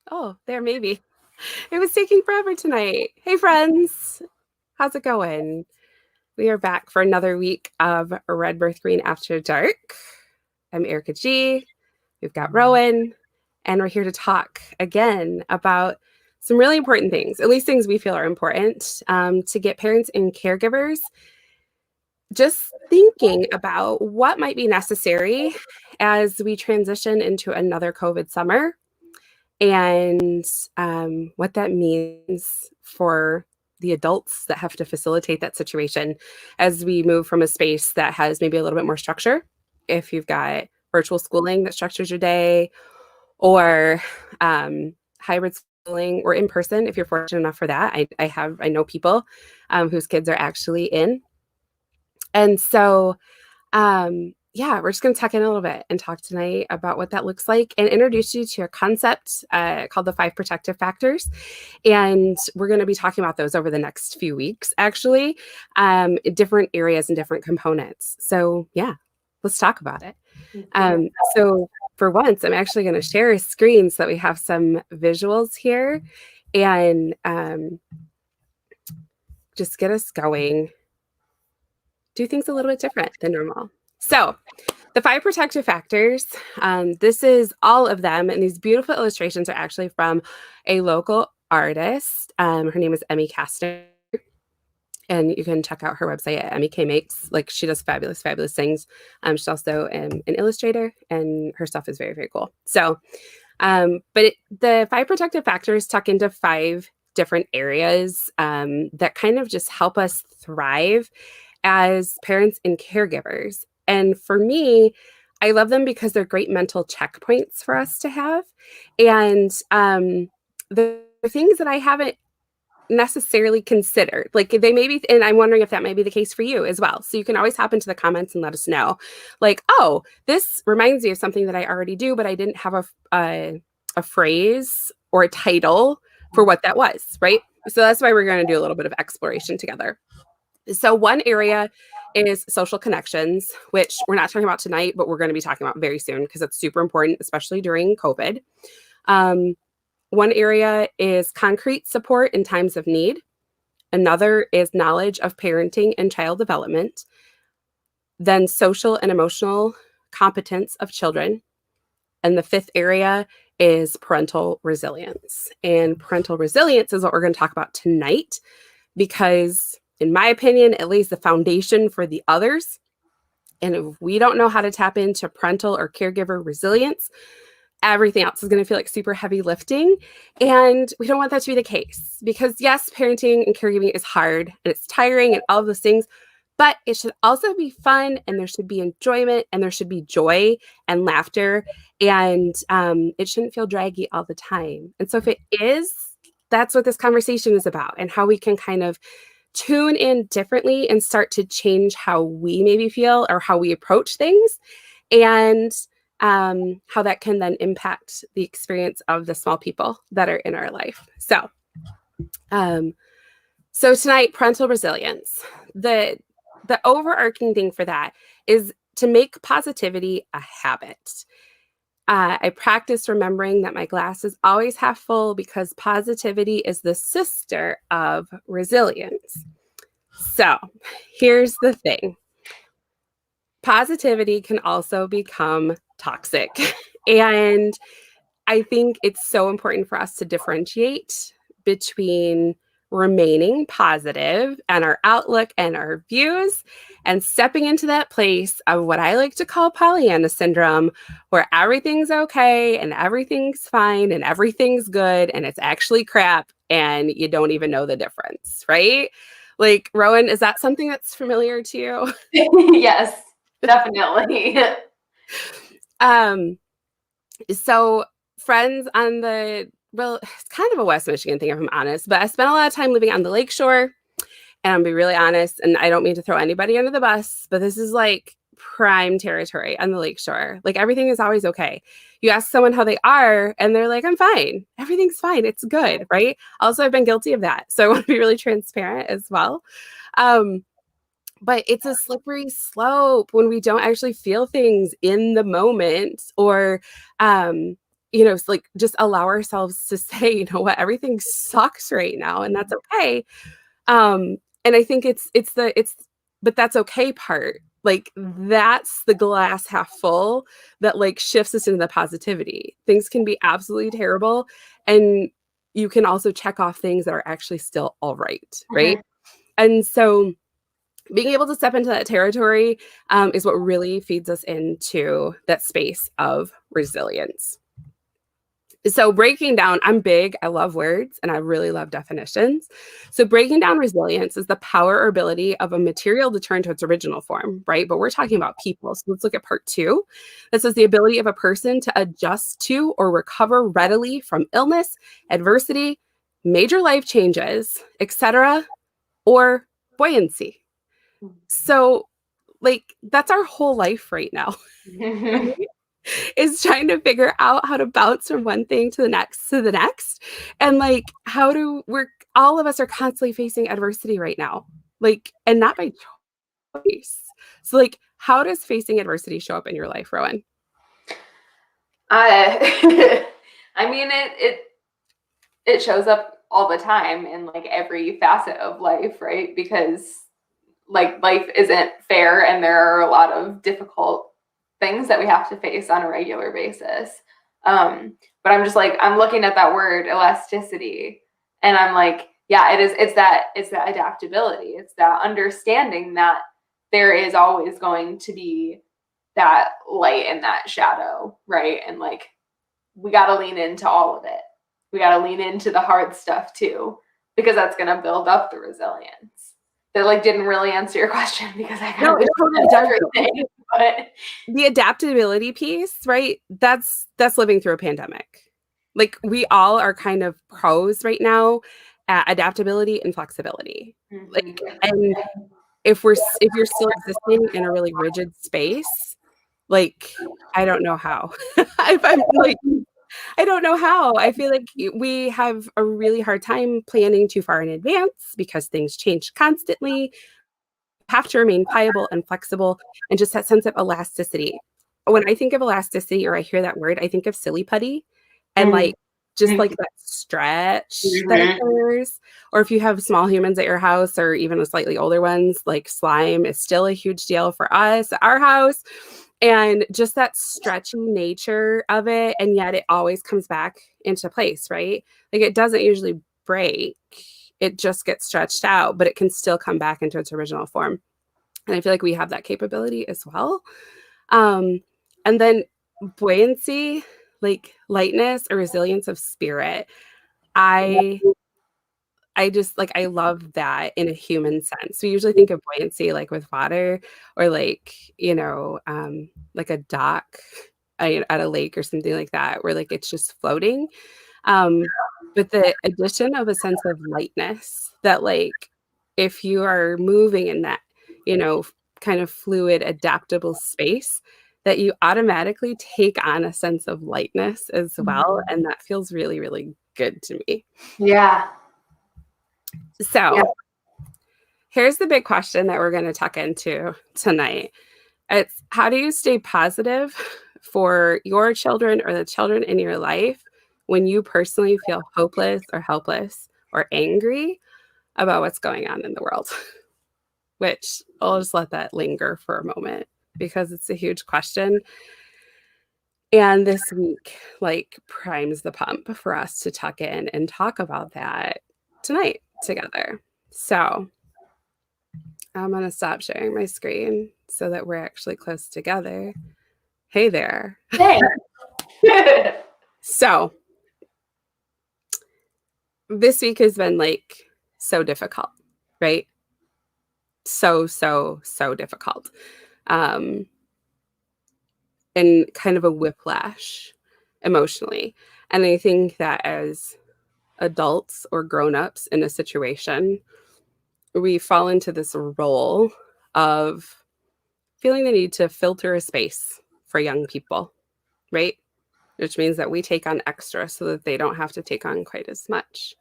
Oh, there, maybe. It was taking forever tonight. Hey, friends. How's it going? We are back for another week of Red Birth Green After Dark. I'm Erica G. We've got Rowan, and we're here to talk again about some really important things, at least things we feel are important, to get parents and caregivers just thinking about what might be necessary as we transition into another COVID summer and what that means for the adults that have to facilitate that situation as we move from a space that has maybe a little bit more structure. If you've got virtual schooling that structures your day, or hybrid schooling, or in person, if you're fortunate enough for that. I know people whose kids are actually in. And so yeah, we're just going to tuck in a little bit and talk tonight about what that looks like and introduce you to a concept called the 5 protective factors. And we're going to be talking about those over the next few weeks, actually, different areas and different components. So yeah, let's talk about it. So for once, I'm actually going to share a screen so that we have some visuals here and just get us going. Do things a little bit different than normal. So the 5 protective factors, this is all of them. And these beautiful illustrations are actually from a local artist. Her name is Emmy Kastner. And you can check out her website at Emmy K Makes. Like, she does fabulous, fabulous things. She's also an illustrator, and her stuff is very, very cool. So, the 5 protective factors tuck into 5 different areas that kind of just help us thrive as parents and caregivers. And for me, I love them because they're great mental checkpoints for us to have. And the things that I haven't necessarily considered, like they may be, and I'm wondering if that may be the case for you as well. So you can always hop into the comments and let us know, like, oh, this reminds me of something that I already do, but I didn't have a phrase or a title for what that was, right? So that's why we're going to do a little bit of exploration together. So one area is social connections, which we're not talking about tonight, but we're going to be talking about very soon because it's super important, especially during COVID. One area is concrete support in times of need. Another is knowledge of parenting and child development. Then social and emotional competence of children. And the 5th area is parental resilience. And parental resilience is what we're going to talk about tonight because, in my opinion, it lays the foundation for the others. And if we don't know how to tap into parental or caregiver resilience, everything else is going to feel like super heavy lifting. And we don't want that to be the case because, yes, parenting and caregiving is hard and it's tiring and all of those things, but it should also be fun, and there should be enjoyment, and there should be joy and laughter, and it shouldn't feel draggy all the time. And so if it is, that's what this conversation is about, and how we can kind of tune in differently and start to change how we maybe feel or how we approach things, and how that can then impact the experience of the small people that are in our life. So tonight, parental resilience. The overarching thing for that is to make positivity a habit. I practice remembering that my glass is always half full because positivity is the sister of resilience. So here's the thing. Positivity can also become toxic. And I think it's so important for us to differentiate between remaining positive and our outlook and our views and stepping into that place of what I like to call Pollyanna syndrome, where everything's okay and everything's fine and everything's good and it's actually crap and you don't even know the difference, right? Like, Rowan, is that something that's familiar to you? Yes, definitely. So friends on it's kind of a West Michigan thing, if I'm honest, but I spent a lot of time living on the lakeshore, and I'll be really honest, and I don't mean to throw anybody under the bus, but this is like prime territory on the lakeshore. Like, everything is always okay. You ask someone how they are, and they're like, I'm fine. Everything's fine. It's good, right? Also, I've been guilty of that. So I want to be really transparent as well. But it's a slippery slope when we don't actually feel things in the moment, or like just allow ourselves to say, you know what, everything sucks right now, and that's okay. And I think but that's okay part. Like that's the glass half full that like shifts us into the positivity. Things can be absolutely terrible, and you can also check off things that are actually still all right, right? Mhm. And so being able to step into that territory is what really feeds us into that space of resilience. So breaking down, I'm big, I love words, and I really love definitions. So breaking down resilience is the power or ability of a material to turn to its original form, right? But we're talking about people. So let's look at part 2. This is the ability of a person to adjust to or recover readily from illness, adversity, major life changes, etc., or buoyancy. So like that's our whole life right now. Is trying to figure out how to bounce from one thing to the next to the next. And like, all of us are constantly facing adversity right now, like, and not by choice. So, like, how does facing adversity show up in your life, Rowan? I mean, it shows up all the time in like every facet of life, right? Because like life isn't fair and there are a lot of difficult things that we have to face on a regular basis. But I'm just like, I'm looking at that word elasticity and I'm like, yeah, it's that adaptability. It's that understanding that there is always going to be that light and that shadow, right? And like we got to lean into all of it. We got to lean into the hard stuff too, because that's going to build up the resilience. That like didn't really answer your question because I kind No, of it totally does. everything. But The adaptability piece, right? That's living through a pandemic. Like we all are kind of pros right now at adaptability and flexibility. Like, and if you're still existing in a really rigid space, like I don't know how. If I'm like I don't know how. I feel like we have a really hard time planning too far in advance because things change constantly. Have to remain pliable and flexible and just that sense of elasticity. When I think of elasticity or I hear that word, I think of silly putty and like just like that stretch that occurs. Or if you have small humans at your house or even the slightly older ones, like slime is still a huge deal for us at our house. And just that stretchy nature of it. And yet it always comes back into place, right? Like it doesn't usually break, it just gets stretched out, but it can still come back into its original form. And I feel like we have that capability as well. Um, and then buoyancy, like lightness or resilience of spirit. I I just like I love that in a human sense. We usually think of buoyancy like with water or like, like a dock at a lake or something like that, where like it's just floating. Um, but the addition of a sense of lightness that like if you are moving in that, kind of fluid, adaptable space, that you automatically take on a sense of lightness as well. And that feels really, really good to me. yeah. So here's the big question that we're going to tuck into tonight. It's how do you stay positive for your children or the children in your life when you personally feel hopeless or helpless or angry about what's going on in the world? Which I'll just let that linger for a moment because it's a huge question. And this week, like, primes the pump for us to tuck in and talk about that tonight together. So I'm going to stop sharing my screen so that we're actually close together. Hey there. Hey. So this week has been like so difficult, right? So difficult. And kind of a whiplash emotionally. And I think that as adults or grown-ups in a situation, we fall into this role of feeling the need to filter a space for young people, right? Which means that we take on extra so that they don't have to take on quite as much.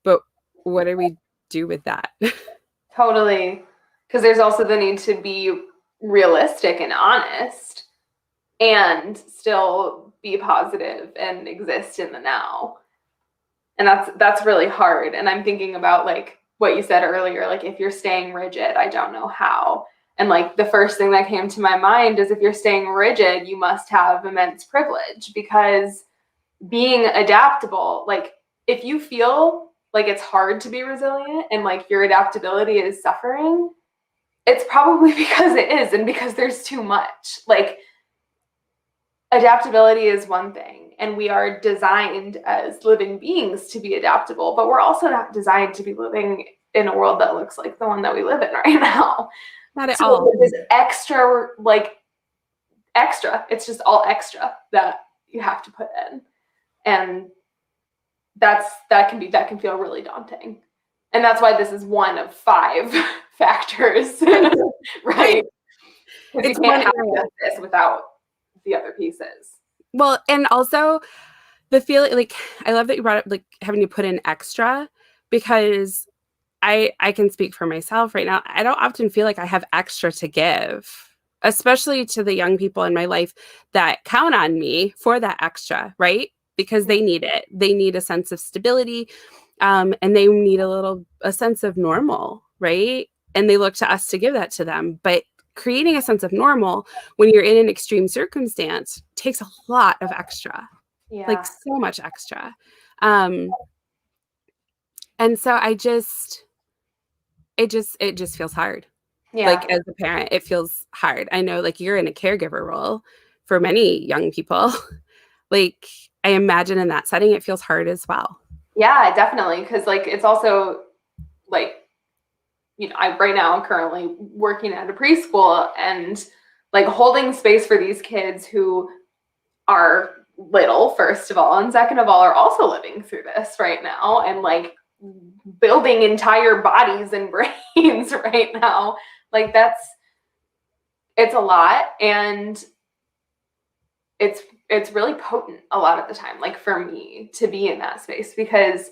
But what do we do with that? Totally. Because there's also the need to be realistic and honest. and still be positive and exist in the now. And that's really hard. And I'm thinking about like what you said earlier, like if you're staying rigid, I don't know how. And like the first thing that came to my mind is if you're staying rigid, you must have immense privilege, because being adaptable, like if you feel like it's hard to be resilient and like your adaptability is suffering, it's probably because it is, and because there's too much. Like adaptability is one thing, and we are designed as living beings to be adaptable, but we're also not designed to be living in a world that looks like the one that we live in right now. Not at So all. this extra, like extra, it's just all extra that you have to put in. And that can feel really daunting. And that's why this is one of 5 factors, right? Because It's you can't one have area. this without the other pieces. Well, and also the feeling, like, I love that you brought up like having to put in extra, because I can speak for myself right now. I don't often feel like I have extra to give, especially to the young people in my life that count on me for that extra, right? Because they need it. They need a sense of stability, and they need a sense of normal, right? And they look to us to give that to them. But creating a sense of normal when you're in an extreme circumstance takes a lot of extra, like Yeah. so much extra. Um, and so it just feels hard. Yeah. Like as a parent, it feels hard. I know like you're in a caregiver role for many young people. Like I imagine in that setting, it feels hard as well. Yeah, definitely. Because like it's also like, I right now I'm currently working at a preschool, and like holding space for these kids who are little, first of all, and second of all, are also living through this right now, and like building entire bodies and brains right now. Like it's a lot, and it's really potent a lot of the time, like for me to be in that space, because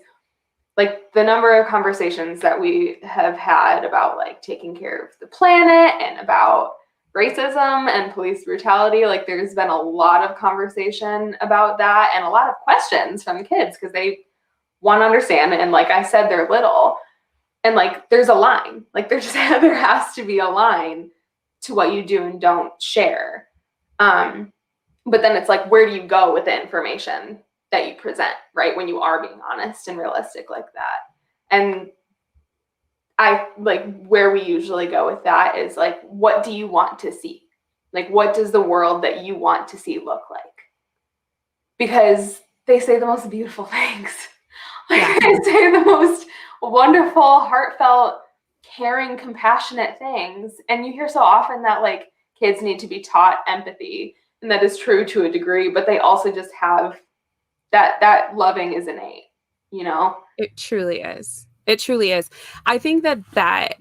like the number of conversations that we have had about like taking care of the planet and about racism and police brutality, like there's been a lot of conversation about that, and a lot of questions from kids because they want to understand. And like I said, they're little, and like there's a line, like there just there has to be a line to what you do and don't share. But then it's like, where do you go with the information that you present, right? When you are being honest and realistic like that. And I like where we usually go with that is like, what do you want to see? Like, what does the world that you want to see look like? Because they say the most beautiful things. Like, Yeah. they say the most wonderful, heartfelt, caring, compassionate things. And you hear so often that like kids need to be taught empathy, and that is true to a degree, but they also just have that loving is innate, you know? It truly is. It truly is. I think that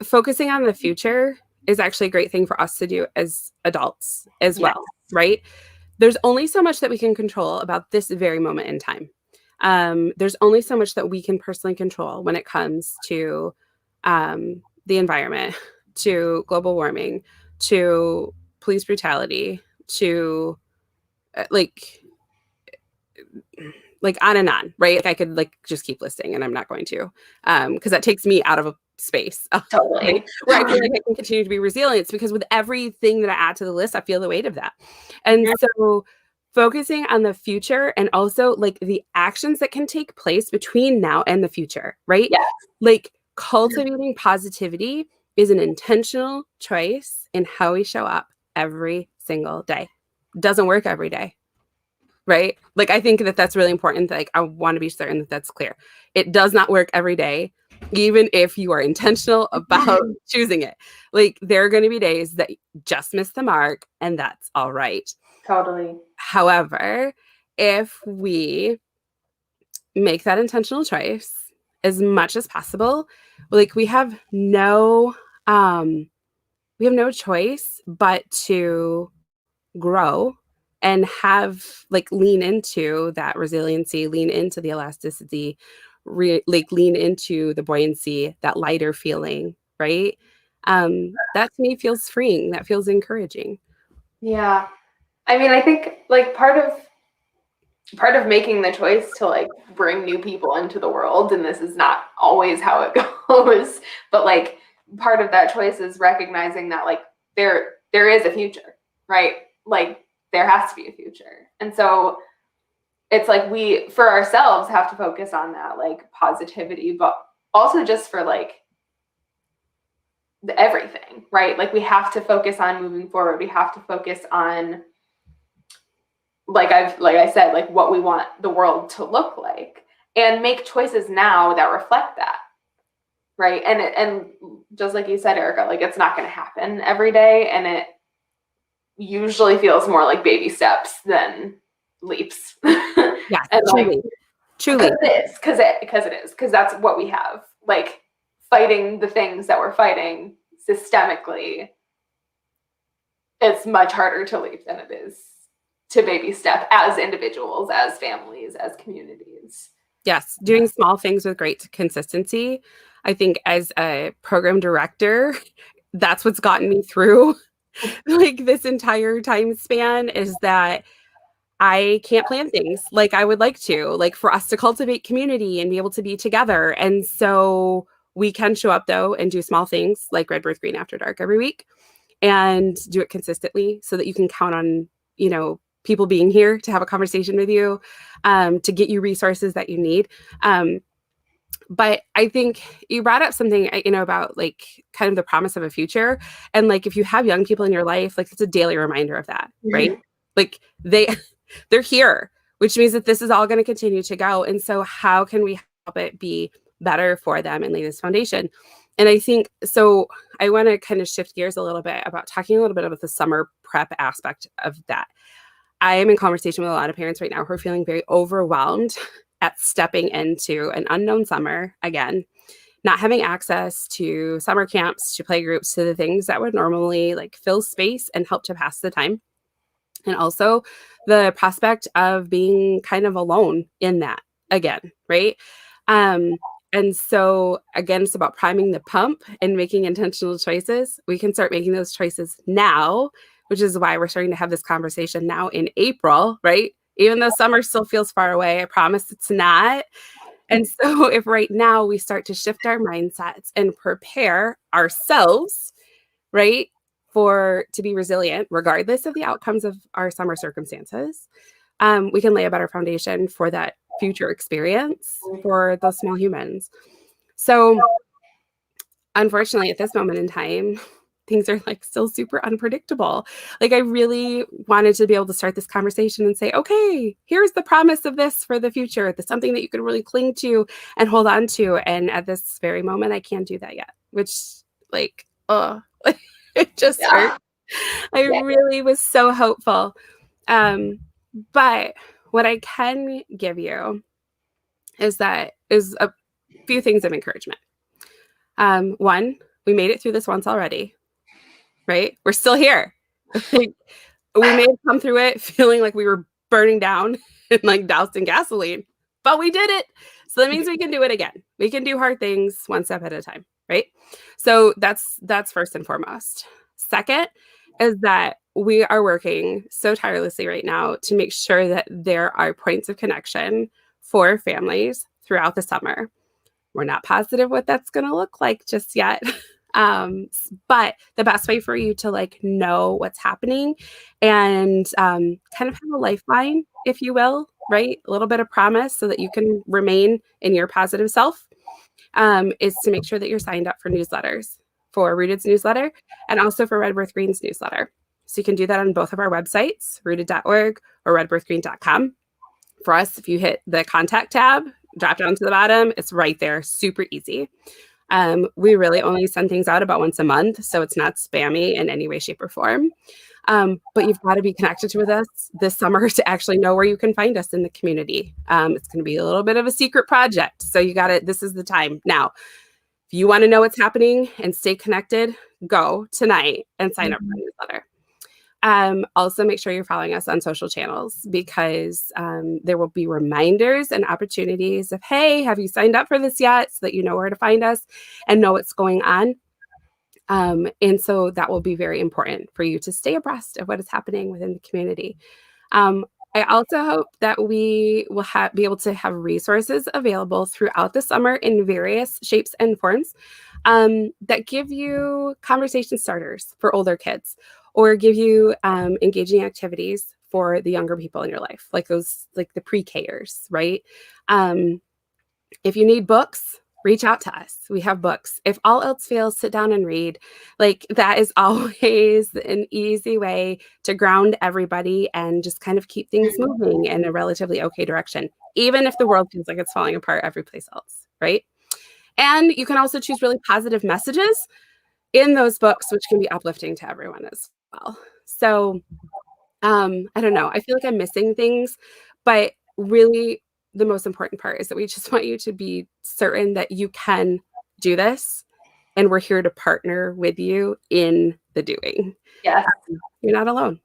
focusing on the future is actually a great thing for us to do as adults as Yes. well, right? There's only so much that we can control about this very moment in time. There's only so much that we can personally control when it comes to the environment, to global warming, to police brutality, to uh, like on and on, right? Like I could like just keep listing, and I'm not going to, because that takes me out of a space, Totally. right? Where I feel like I can continue to be resilient, because with everything that I add to the list, I feel the weight of that. And so focusing on the future, and also like the actions that can take place between now and the future, right? Yes. Like cultivating positivity is an intentional choice in how we show up every single day. Doesn't work every day, right? Like I think that that's really important. Like I want to be certain that that's clear. It does not work every day, even if you are intentional about choosing it. Like there are going to be days that just miss the mark, and that's all right. Totally. However, if we make that intentional choice as much as possible, like we have no choice but to grow and have like lean into that resiliency, lean into the elasticity, like lean into the buoyancy, that lighter feeling, right? That to me feels freeing. That feels encouraging. Yeah. I mean, I think like part of making the choice to like bring new people into the world, and this is not always how it goes, but like part of that choice is recognizing that like there is a future, right? Like there has to be a future. And so it's like we for ourselves have to focus on that like positivity, but also just for like everything, right? Like we have to focus on moving forward. We have to focus on like I said, like what we want the world to look like and make choices now that reflect that. Right. And just like you said, Erica, like it's not going to happen every day. And it usually feels more like baby steps than leaps. Yeah, And truly, like, truly. because that's what we have. Like fighting the things that we're fighting systemically, it's much harder to leap than it is to baby step as individuals, as families, as communities. Yes, doing small things with great consistency. I think as a program director, that's what's gotten me through like this entire time span is that I can't plan things like I would like to, like for us to cultivate community and be able to be together. And so we can show up though and do small things like Red Birth Green After Dark every week and do it consistently so that you can count on, people being here to have a conversation with you, to get you resources that you need. But I think you brought up something, about like kind of the promise of a future. And like, if you have young people in your life, like it's a daily reminder of that, right? Like they're here, which means that this is all going to continue to go. And so how can we help it be better for them and lay this foundation? And I think, so I want to kind of shift gears a little bit about talking a little bit about the summer prep aspect of that. I am in conversation with a lot of parents right now who are feeling very overwhelmed at stepping into an unknown summer again, not having access to summer camps, to play groups, to the things that would normally like fill space and help to pass the time. And also the prospect of being kind of alone in that again, right? And so again, it's about priming the pump and making intentional choices. We can start making those choices now, which is why we're starting to have this conversation now in April, right? Even though summer still feels far away, I promise it's not. And so if right now we start to shift our mindsets and prepare ourselves, right, to be resilient, regardless of the outcomes of our summer circumstances, we can lay a better foundation for that future experience for those small humans. So unfortunately, at this moment in time, things are like still super unpredictable. Like I really wanted to be able to start this conversation and say, okay, here's the promise of this for the future. That's something that you could really cling to and hold on to. And at this very moment, I can't do that yet, which like, it just hurt. I really was so hopeful. But what I can give you is a few things of encouragement. One, we made it through this once already, right? We're still here. We may have come through it feeling like we were burning down and like doused in gasoline, but we did it. So that means we can do it again. We can do hard things one step at a time, right? So that's first and foremost. Second is that we are working so tirelessly right now to make sure that there are points of connection for families throughout the summer. We're not positive what that's going to look like just yet. But the best way for you to like know what's happening and kind of have a lifeline, if you will, right? A little bit of promise so that you can remain in your positive self, is to make sure that you're signed up for newsletters, for Rooted's newsletter and also for Red Birth Green's newsletter. So you can do that on both of our websites, rooted.org or redbirthgreen.com. For us, if you hit the contact tab, drop down to the bottom, it's right there, super easy. We really only send things out about once a month, so it's not spammy in any way, shape, or form. But you've got to be connected with us this summer to actually know where you can find us in the community. It's going to be a little bit of a secret project, so this is the time. Now, if you want to know what's happening and stay connected, go tonight and sign up for the newsletter. Also, make sure you're following us on social channels because there will be reminders and opportunities of, hey, have you signed up for this yet? So that you know where to find us and know what's going on. And so that will be very important for you to stay abreast of what is happening within the community. I also hope that we will be able to have resources available throughout the summer in various shapes and forms that give you conversation starters for older kids or give you engaging activities for the younger people in your life, like those, like the pre-Kers, right? If you need books, reach out to us. We have books. If all else fails, sit down and read. Like that is always an easy way to ground everybody and just kind of keep things moving in a relatively okay direction, even if the world feels like it's falling apart every place else, right? And you can also choose really positive messages in those books, which can be uplifting to everyone as well. So I don't know. I feel like I'm missing things, but really the most important part is that we just want you to be certain that you can do this and we're here to partner with you in the doing. Yes. You're not alone.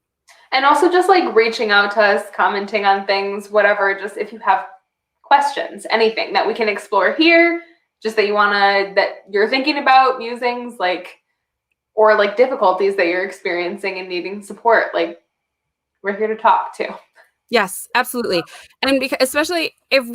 And also just like reaching out to us, commenting on things, whatever, just if you have questions, anything that we can explore here, just that you want to, that you're thinking about, musings, like, or like difficulties that you're experiencing and needing support, like we're here to talk too. Yes, absolutely. And because especially if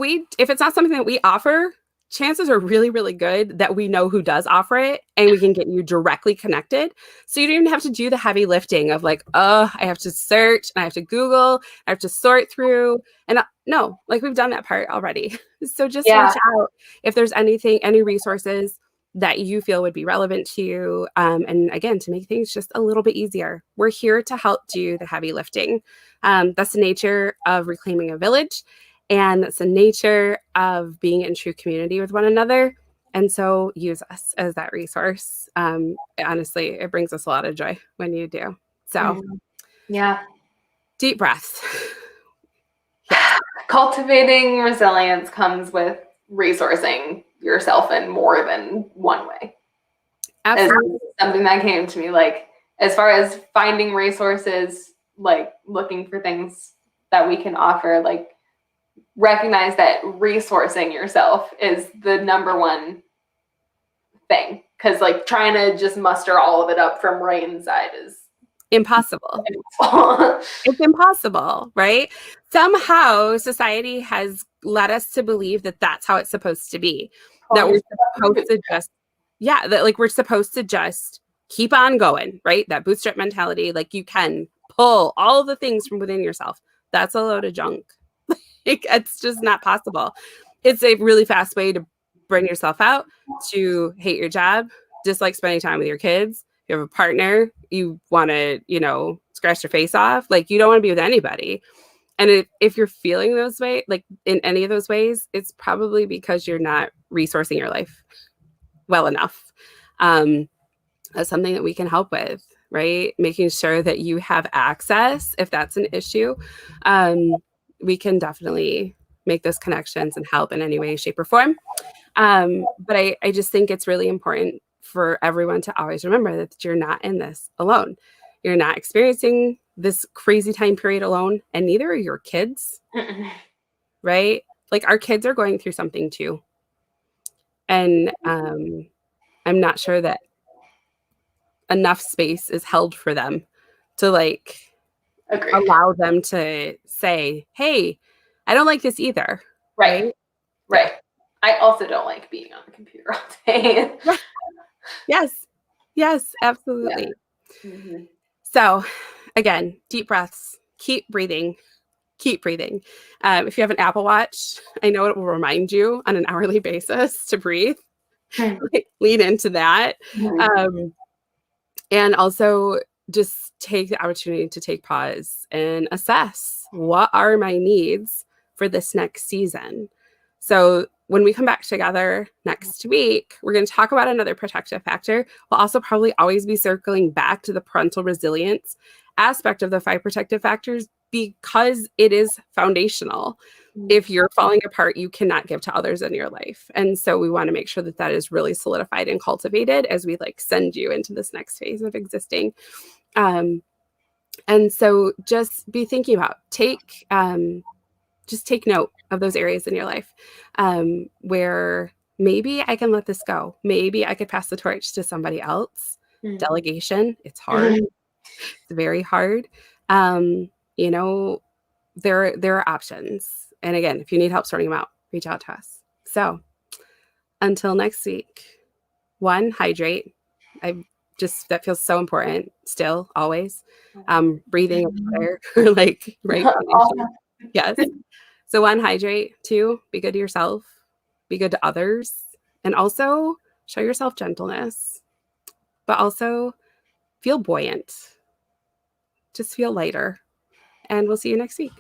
it's not something that we offer, chances are really, really good that we know who does offer it and we can get you directly connected. So you don't even have to do the heavy lifting of like, oh, I have to search and I have to Google, I have to sort through. And no, like we've done that part already. So just reach out if there's anything, any resources that you feel would be relevant to you. And again, to make things just a little bit easier. We're here to help do the heavy lifting. That's the nature of reclaiming a village. And that's the nature of being in true community with one another. And so use us as that resource. Honestly, it brings us a lot of joy when you do. So yeah. Deep breaths. Cultivating resilience comes with resourcing yourself in more than one way. Absolutely. Something that came to me, like as far as finding resources, like looking for things that we can offer, like recognize that resourcing yourself is the number one thing, because like trying to just muster all of it up from right inside is impossible. It's impossible, right? Somehow society has led us to believe that that's how it's supposed to be. That we're supposed to just, that like we're supposed to just keep on going, right? That bootstrap mentality, like you can pull all the things from within yourself. That's a load of junk. It's just not possible. It's a really fast way to burn yourself out, to hate your job, dislike spending time with your kids. You have a partner, you want to, scratch your face off. Like you don't want to be with anybody. And if you're feeling those ways, like in any of those ways, it's probably because you're not resourcing your life well enough. That's something that we can help with, right? Making sure that you have access if that's an issue. We can definitely make those connections and help in any way, shape, or form. But I just think it's really important for everyone to always remember that you're not in this alone. You're not experiencing this crazy time period alone, and neither are your kids, right? Like our kids are going through something too. And I'm not sure that enough space is held for them to like allow them to say, hey, I don't like this either. Right. I also don't like being on the computer all day. Yes, absolutely. Yeah. So again, deep breaths, keep breathing. If you have an Apple Watch, I know it will remind you on an hourly basis to breathe. Lean into that. And also just take the opportunity to take pause and assess, what are my needs for this next season? So when we come back together next week, we're going to talk about another protective factor. We'll also probably always be circling back to the parental resilience aspect of the 5 protective factors, because it is foundational. If you're falling apart, you cannot give to others in your life. And so we want to make sure that that is really solidified and cultivated as we like send you into this next phase of existing. And so just be thinking about, just take note of those areas in your life where maybe I can let this go. Maybe I could pass the torch to somebody else. Delegation, it's hard. It's very hard. Um, you know, there are options. And again, if you need help sorting them out, reach out to us. So until next week, one, hydrate. I just that feels so important still, always. Breathing water, like right. Yes. So one, hydrate. Two, be good to yourself, be good to others, and also show yourself gentleness, but also feel buoyant. Just feel lighter. And we'll see you next week.